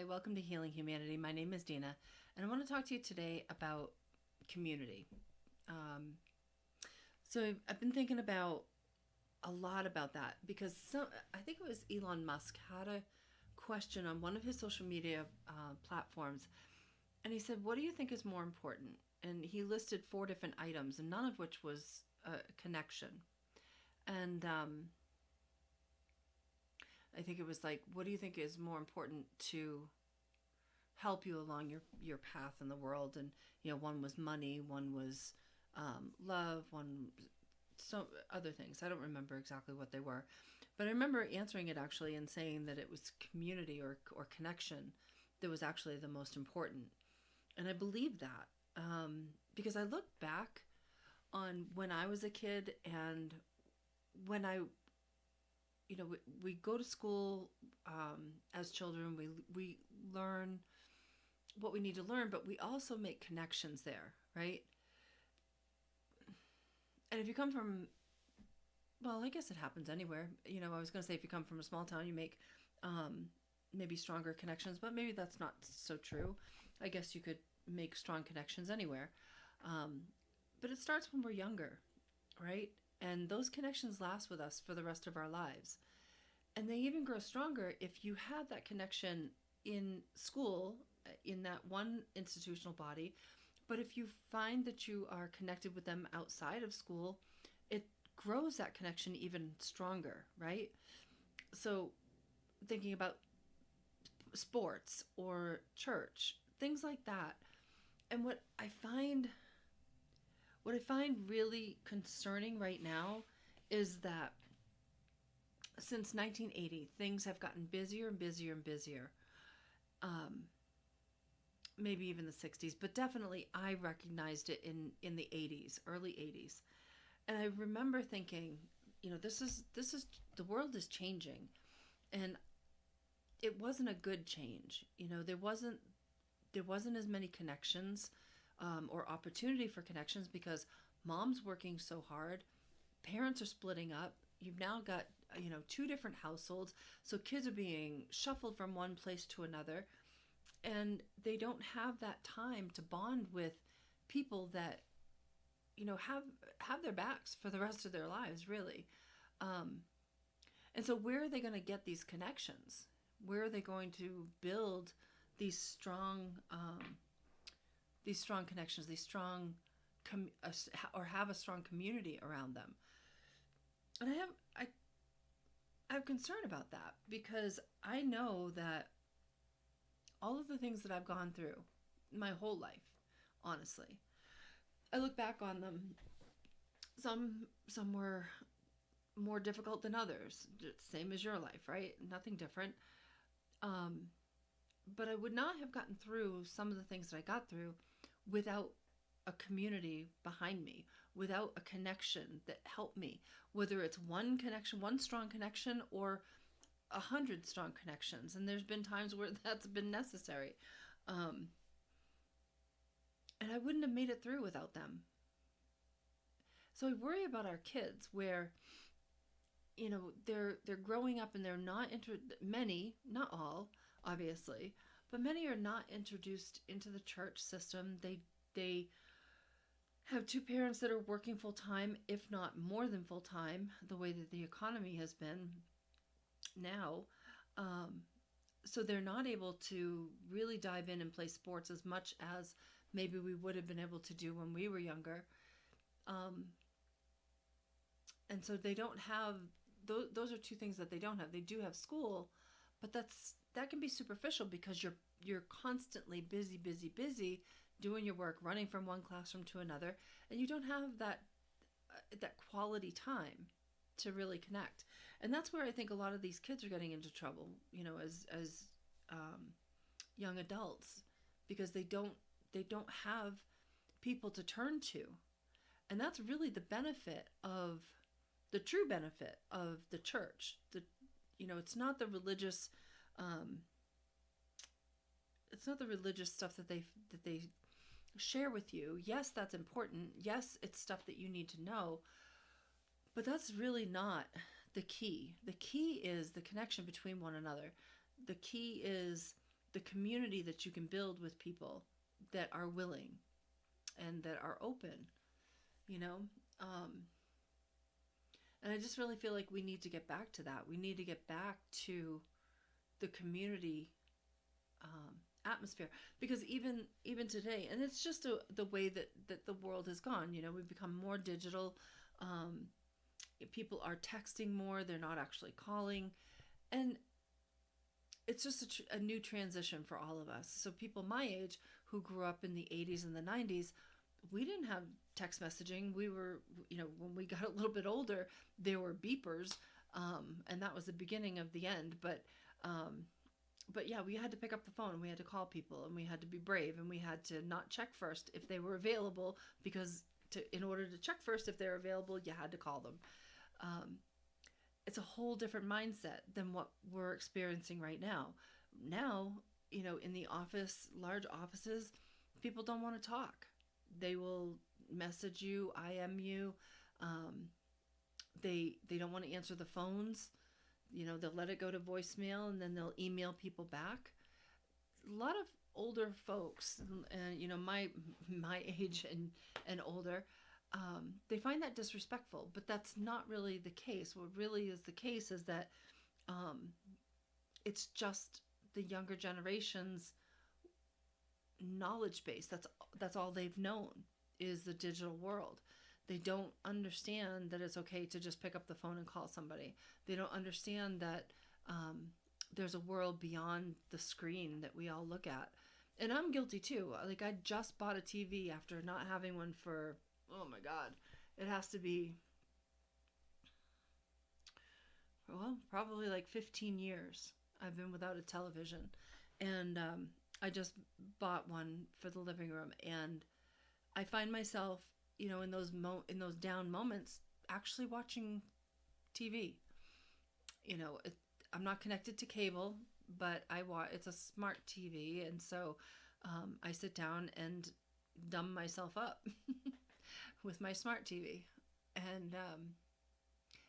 Hi, welcome to Healing Humanity. My name is Dina, and I want to talk to you today about community. Um, I've been thinking about a lot about that because I think it was Elon Musk had a question on one of his social media platforms, and he said, "What do you think is more important?" And he listed four different items, and none of which was a connection. And I think it was like, "What do you think is more important to help you along your path in the world?" And one was money, one was love, one so other things. I don't remember exactly what they were, but I remember answering it actually and saying that it was community or connection that was actually the most important. And I believe that because I look back on when I was a kid, and when we go to school as children, we learn what we need to learn, but we also make connections there, right? And if you come from, well, I guess it happens anywhere. I was going to say if you come from a small town, you make um, maybe stronger connections, but maybe that's not so true. I guess you could make strong connections anywhere. Um, but it starts when we're younger, right? And those connections last with us for the rest of our lives. And they even grow stronger if you have that connection in school, in that one institutional body. But if you find that you are connected with them outside of school, it grows that connection even stronger, right? So, thinking about sports or church, things like that. And what I find really concerning right now is that since 1980, things have gotten busier and busier and busier. Um, Maybe even the 60s, but definitely I recognized it in the 80s, early 80s. And I remember thinking, this is the world is changing, and it wasn't a good change. There wasn't as many connections or opportunity for connections because mom's working so hard, parents are splitting up. You've now got two different households, so kids are being shuffled from one place to another, and they don't have that time to bond with people that have their backs for the rest of their lives, really. um, and so where are they going to get these connections? Where are they going to build these strong connections, these strong or have a strong community around them? And I have concern about that because I know that all of the things that I've gone through my whole life, honestly, I look back on them. Some were more difficult than others, same as your life, right? Nothing different. Um, but I would not have gotten through some of the things that I got through without a community behind me, without a connection that helped me, whether it's one connection, one strong connection, or 100 strong connections. And there's been times where that's been necessary. Um, and I wouldn't have made it through without them. So I worry about our kids where they're growing up and they're not many, not all, obviously, but many are not introduced into the church system. They have two parents that are working full time, if not more than full time, the way that the economy has been now. Um, so they're not able to really dive in and play sports as much as maybe we would have been able to do when we were younger. Um, and so they don't have those are two things that they don't have. They do have school, but that can be superficial because you're constantly busy, busy, busy doing your work, running from one classroom to another, and you don't have that quality time to really connect. And that's where I think a lot of these kids are getting into trouble, as young adults, because they don't have people to turn to. And that's really the true benefit of the church. It's not the religious um, it's not the religious stuff that they share with you. Yes, that's important. Yes, it's stuff that you need to know, but that's really not the key. The key is the connection between one another. The key is the community that you can build with people that are willing and that are open, you know. Um, and I just really feel like we need to get back to that. We need to get back to the community atmosphere, because even today, and it's just the way that the world has gone. You know, we've become more digital. Um, People are texting more; they're not actually calling, and it's just a new transition for all of us. So people my age who grew up in the 80s and the 90s, we didn't have text messaging. We were, you know, when we got a little bit older, there were beepers, and that was the beginning of the end. Um, but yeah, we had to pick up the phone. We had to call people, and we had to be brave, and we had to not check first if they were available, because in order to check first if they're available, you had to call them. Um, it's a whole different mindset than what we're experiencing right now. Now, you know, in the office, large offices, people don't want to talk. They will message you, IM you. Um, they don't want to answer the phones. You know, they'll let it go to voicemail, and then they'll email people back. A lot of older folks, and you know, my age and older, they find that disrespectful, but that's not really the case. What really is the case is that um, it's just the younger generation's knowledge base. That's all they've known is the digital world. They don't understand that it's okay to just pick up the phone and call somebody. They don't understand that there's a world beyond the screen that we all look at. And I'm guilty too. Like, I just bought a TV after not having one for, oh my God, it has to be, well, probably like 15 years I've been without a television. And I just bought one for the living room. And I find myself, you know, in in those down moments, actually watching TV. You know, I'm not connected to cable, but it's a smart TV, and so I sit down and dumb myself up with my smart TV, and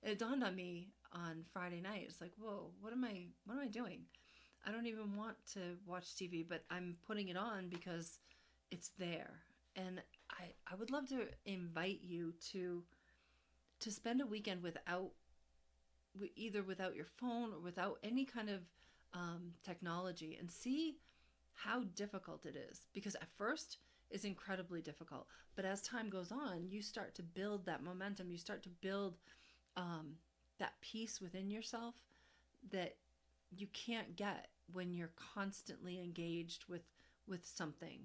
it dawned on me on Friday night. It's like, whoa, what am I doing? I don't even want to watch TV, but I'm putting it on because it's there, and I would love to invite you to spend a weekend either without your phone or without any kind of technology, and see how difficult it is. Because at first it's incredibly difficult, but as time goes on, you start to build that momentum. You start to build that peace within yourself that you can't get when you're constantly engaged with something,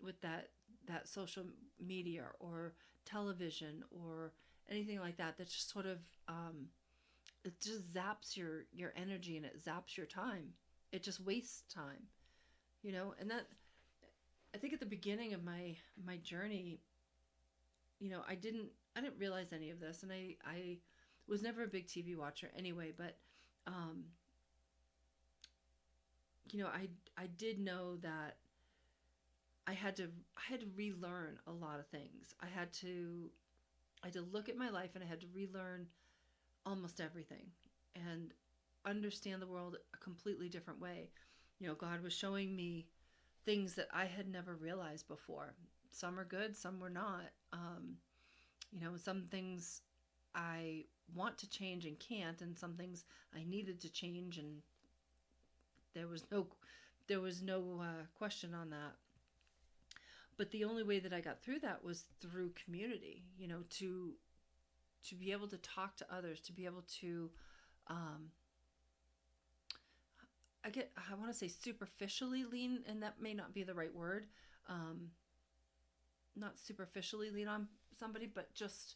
with that social media or television or anything like that. That just sort of it just zaps your energy, and it zaps your time. It just wastes time, you know. And that, I think at the beginning of my journey, you know, I didn't realize any of this, and I was never a big TV watcher anyway. But you know, I did know that I had to relearn a lot of things. I had to look at my life, and I had to relearn almost everything and understand the world a completely different way. You know, God was showing me things that I had never realized before. Some are good, some were not. You know, some things I want to change and can't, and some things I needed to change, and there was no question on that. But the only way that I got through that was through community. You know, to be able to talk to others, to be able to um, I want to say superficially lean, and that may not be the right word. Um, Not superficially lean on somebody, but just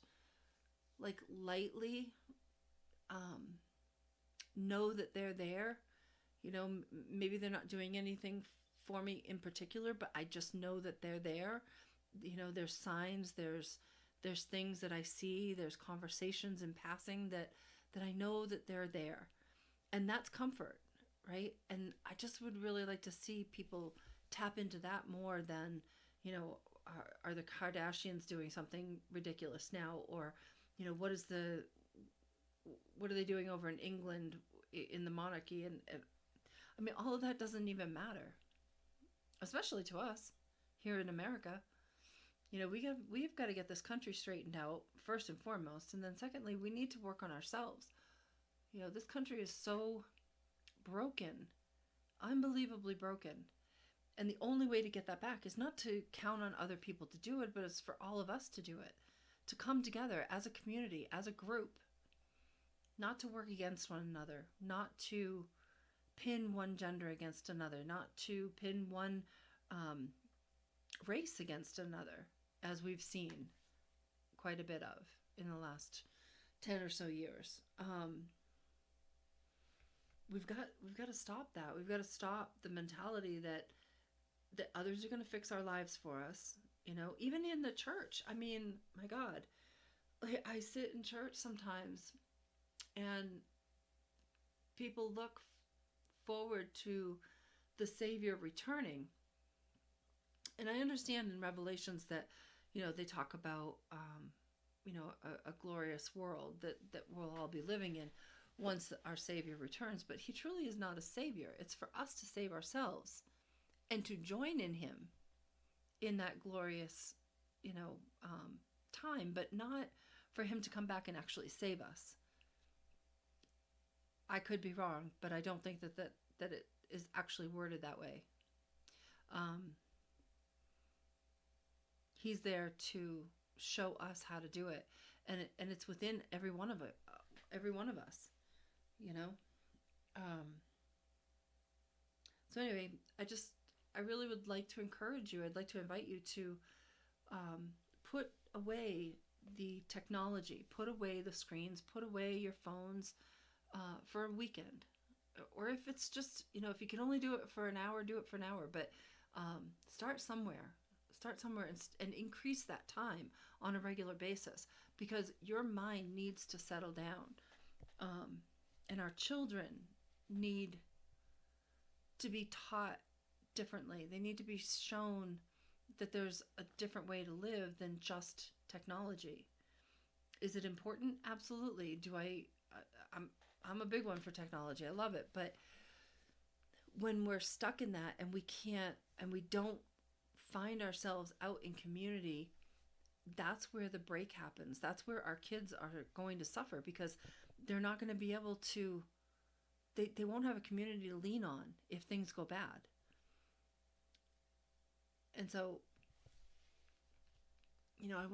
like lightly um, know that they're there. You know, maybe they're not doing anything for me in particular, but I just know that they're there. You know, there's signs, there's things that I see, there's conversations in passing that I know that they're there. And that's comfort, right? And I just would really like to see people tap into that more than, you know, are the Kardashians doing something ridiculous now? Or, you know, what are they doing over in England in the monarchy? And I mean, all of that doesn't even matter, especially to us here in America. We've got to get this country straightened out first and foremost, and then secondly, we need to work on ourselves. This country is so broken, unbelievably broken. And the only way to get that back is not to count on other people to do it, but it's for all of us to do it. To come together as a community, as a group, not to work against one another, not to pin one gender against another, not to pin one race against another, as we've seen quite a bit of in the last 10 or so years. We've got to stop that. We've got to stop the mentality that others are going to fix our lives for us. Even in the church. I mean, my God, I sit in church sometimes, and people look forward to the Savior returning. And I understand in Revelations that, they talk about, a glorious world that we'll all be living in once our Savior returns. But he truly is not a Savior. It's for us to save ourselves and to join in him in that glorious, time, but not for him to come back and actually save us. I could be wrong, but I don't think that it is actually worded that way. He's there to show us how to do it, and it's within every one of us. So anyway, I really would like to encourage you. I'd like to invite you to put away the technology, put away the screens, put away your phones for a weekend. Or if it's just, if you can only do it for an hour, do it for an hour. But start somewhere. Start somewhere and increase that time on a regular basis, because your mind needs to settle down. And our children need to be taught differently. They need to be shown that there's a different way to live than just technology. Is it important? Absolutely. I'm a big one for technology. I love it. But when we're stuck in that and we don't find ourselves out in community, that's where the break happens. That's where our kids are going to suffer, because they're not going to be able to, they won't have a community to lean on if things go bad. And so, I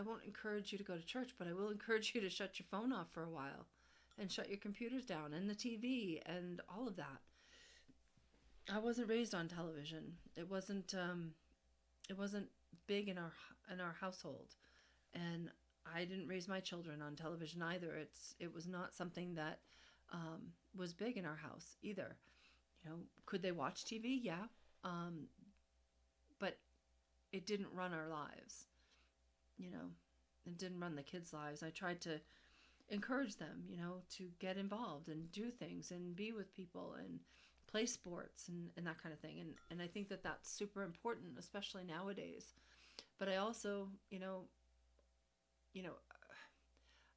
won't encourage you to go to church, but I will encourage you to shut your phone off for a while and shut your computers down and the TV and all of that. I wasn't raised on television. It wasn't big in our household, and I didn't raise my children on television either. It was not something that was big in our house either. Could they watch TV? Yeah. But it didn't run our lives. It didn't run the kids' lives. I tried to encourage them, to get involved and do things and be with people and play sports and that kind of thing. And I think that that's super important, especially nowadays. But I also, I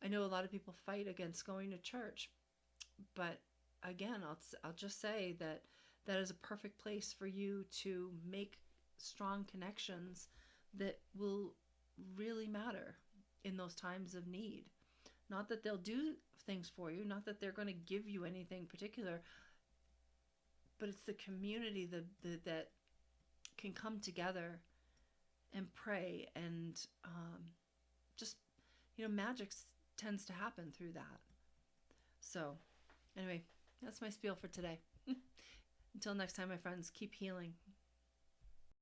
know a lot of people fight against going to church, but again, I'll just say that is a perfect place for you to make strong connections that will really matter in those times of need. Not that they'll do things for you, not that they're going to give you anything particular, but it's the community that can come together and pray, and just, magic tends to happen through that. So anyway, that's my spiel for today. Until next time, my friends, keep healing.